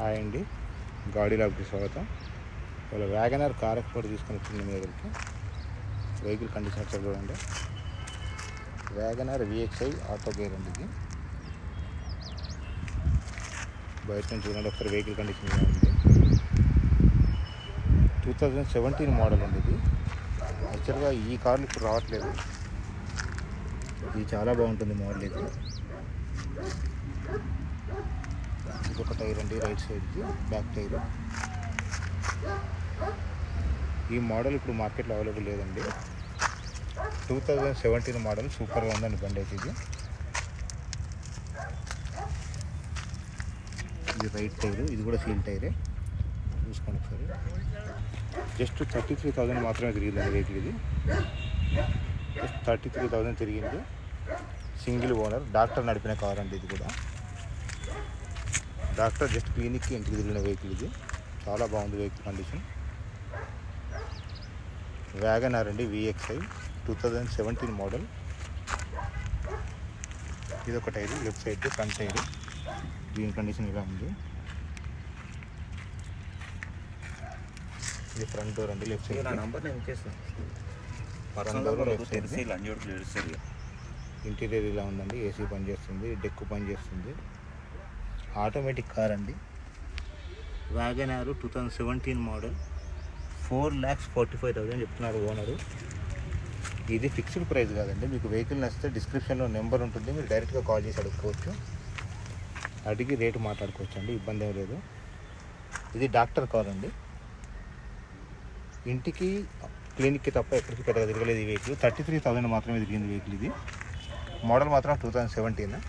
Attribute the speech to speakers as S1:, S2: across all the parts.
S1: Hi అండి, గాడి లాబ్కి స్వాగతం. ఇవాళ వ్యాగనర్ కార్ ఎక్స్పోర్ట్ తీసుకొని వచ్చింది మీ దగ్గరికి. వెహికల్ కండిషన్ ఒకసారి చూడండి. వ్యాగనర్ VXi ఆటో గేర్ అండి ఇది. బయట నుంచి చూడండి ఒకసారి వెహికల్ కండిషన్ ఉంది. 2017 మోడల్ అండి ఇది. యాక్చువల్గా ఈ కార్లు ఇప్పుడు రావట్లేదు. ఇది చాలా బాగుంటుంది మోడల్ ఇది. ఇంకొక టైర్ అండి, రైట్ సైడ్కి బ్యాక్ టైర్. ఈ మోడల్ ఇప్పుడు మార్కెట్లో అవైలబుల్ లేదండి. 2017 మోడల్, సూపర్గా ఉందండి బండి అయితే ఇది. ఇది రైట్ టైర్, ఇది కూడా సీల్ టైరే. చూసుకోండి ఒకసారి. జస్ట్ 33,000 మాత్రమే తిరిగిందండి వెహికల్ ఇది. జస్ట్ 33,000 తిరిగింది. సింగిల్ ఓనర్, డాక్టర్ నడిపిన కార్ అండి ఇది కూడా. డాక్టర్ జస్ట్ క్లినిక్కి ఇంటికి తిరిగిన వెహికల్ ఇది. చాలా బాగుంది వెహికల్ కండిషన్. వ్యాగనర్ అండి VXi 2017 మోడల్. ఇది ఒక tyre, left side front tyre. దీని కండిషన్ ఇలా ఉంది. ఇది ఫ్రంట్ డోర్ అండి, లెఫ్ట్ సైడ్. ఇంటీరియర్ ఇలా ఉందండి. ఏసీ పనిచేస్తుంది, డెక్ పనిచేస్తుంది. ఆటోమేటిక్ కార్ అండి. WagonR 2017 model. 4,45,000 చెప్తున్నారు ఓనరు. ఇది ఫిక్స్డ్ ప్రైస్ కాదండి. మీకు వెహికల్ నచ్చితే డిస్క్రిప్షన్లో నెంబర్ ఉంటుంది, మీరు డైరెక్ట్గా కాల్ చేసి అడుక్కోవచ్చు. అడిగి రేటు మాట్లాడుకోవచ్చు అండి, ఇబ్బంది ఏం లేదు. ఇది డాక్టర్ కార్ అండి. ఇంటికి క్లినిక్కి తప్ప ఎక్కడికి పెద్దగా తిరగలేదు ఈ వెహికల్. 33,000 మాత్రమే తిరిగింది వెహికల్ ఇది. మోడల్ మాత్రం 2017.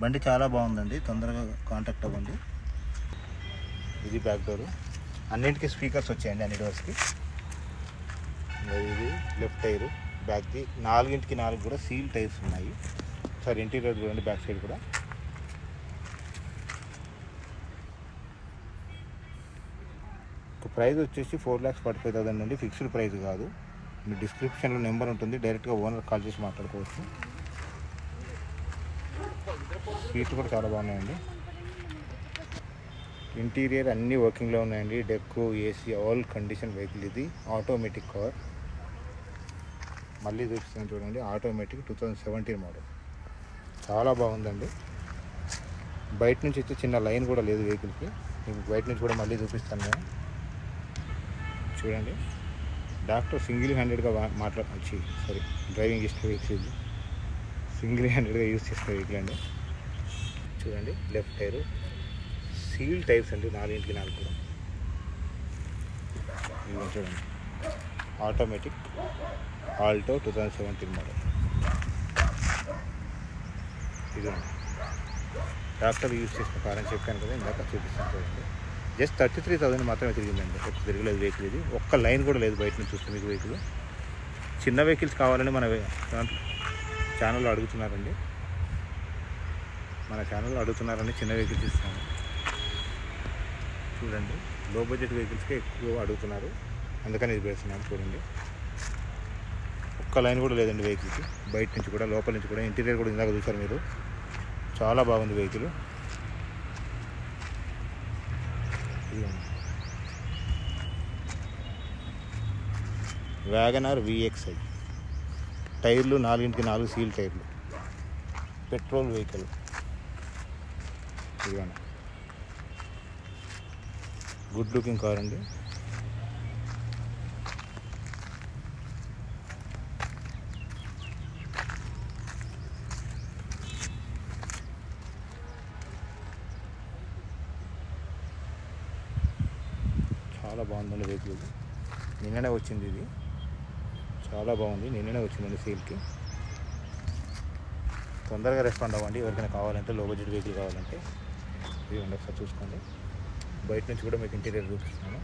S1: బండి చాలా బాగుందండి, తొందరగా కాంటాక్ట్ అవ్వండి. ఇది బ్యాక్ డోరు. అన్నింటికి స్పీకర్స్ వచ్చాయండి, అన్ని డోర్స్కి. ఇది లెఫ్ట్ టైరు బ్యాక్ది. 4కి 4 కూడా సీల్ టైర్స్ ఉన్నాయి. సార్ ఇంటీరియర్ చూడండి, బ్యాక్ సైడ్ కూడా. ప్రైస్ వచ్చేసి 4,45,000 అండి. ఫిక్స్డ్ ప్రైస్ కాదు. మీ డిస్క్రిప్షన్లో నెంబర్ ఉంటుంది, డైరెక్ట్గా ఓనర్ కాల్ చేసి మాట్లాడుకోవచ్చు. సీట్లు కూడా చాలా బాగున్నాయండి. ఇంటీరియర్ అన్నీ వర్కింగ్లో ఉన్నాయండి. Deck, AC, all condition vehicle ఇది. Automatic car. మళ్ళీ చూపిస్తాను చూడండి. Automatic 2017 model. చాలా బాగుందండి. బయట నుంచి అయితే చిన్న లైన్ కూడా లేదు వెహికల్కి. మీకు బయట నుంచి కూడా మళ్ళీ చూపిస్తాను నేను. చూడండి, డాక్టర్ సింగిల్ హ్యాండెడ్గా డ్రైవింగ్ చేసిన వెహికల్ ఇది. సింగిల్ హ్యాండెడ్గా యూజ్ చేసిన వెహికల్ అండి. చూడండి, లెఫ్ట్ టైరు సీల్ టైర్స్ అండి, 4కి 4 కూడా. ఇది చూడండి, ఆటోమేటిక్ ఆల్టో 2017 మోడల్. ఇదండి డాక్టర్ యూజ్ చేసిన కార్ అని చెప్పాను కదా, ఇందాక చూపిస్తాను చూడండి. జస్ట్ 33,000 మాత్రమే తిరిగిందండి. ఎప్పుడు తిరగలేదు వెహికల్ ఇది. ఒక్క లైన్ కూడా లేదు బయట నుంచి చూస్తే మీకు వెహికల్. చిన్న వెహికల్స్ కావాలని మన ఛానల్లో అడుగుతున్నారండి. చిన్న వెహికల్స్ ఇస్తాము. చూడండి, లో బడ్జెట్ వెహికల్స్కే ఎక్కువ అడుగుతున్నారు, అందుకని ఇది పెడుతున్నాను. చూడండి, ఒక్క లైన్ కూడా లేదండి వెహికల్కి. బయట నుంచి కూడా, లోపల నుంచి కూడా. ఇంటీరియర్ కూడా ఇందాక చూసారు మీరు, చాలా బాగుంది వెహికల్. Wagon R VXi. టైర్లు 4కి 4 సీల్ టైర్లు. Petrol vehicle. ఇదిగోండి, గుడ్ లుకింగ్ కార్ అండి. చాలా బాగుందండి వెహికల్ ఇది. నిన్ననే వచ్చింది ఇది. చాలా బాగుంది, నిన్ననే వచ్చిందండి సేల్కి. తొందరగా రెస్పాండ్ అవ్వండి ఎవరికైనా కావాలంటే, లో బడ్జెట్ వెహికల్ కావాలంటే. ఇది ఒకసారి చూసుకోండి. బయట నుంచి కూడా మీకు ఇంటీరియర్ చూపిస్తున్నాను.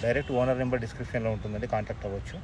S1: డైరెక్ట్ ఓనర్ నెంబర్ డిస్క్రిప్షన్లో ఉంటుందండి, కాంటాక్ట్ అవ్వచ్చు.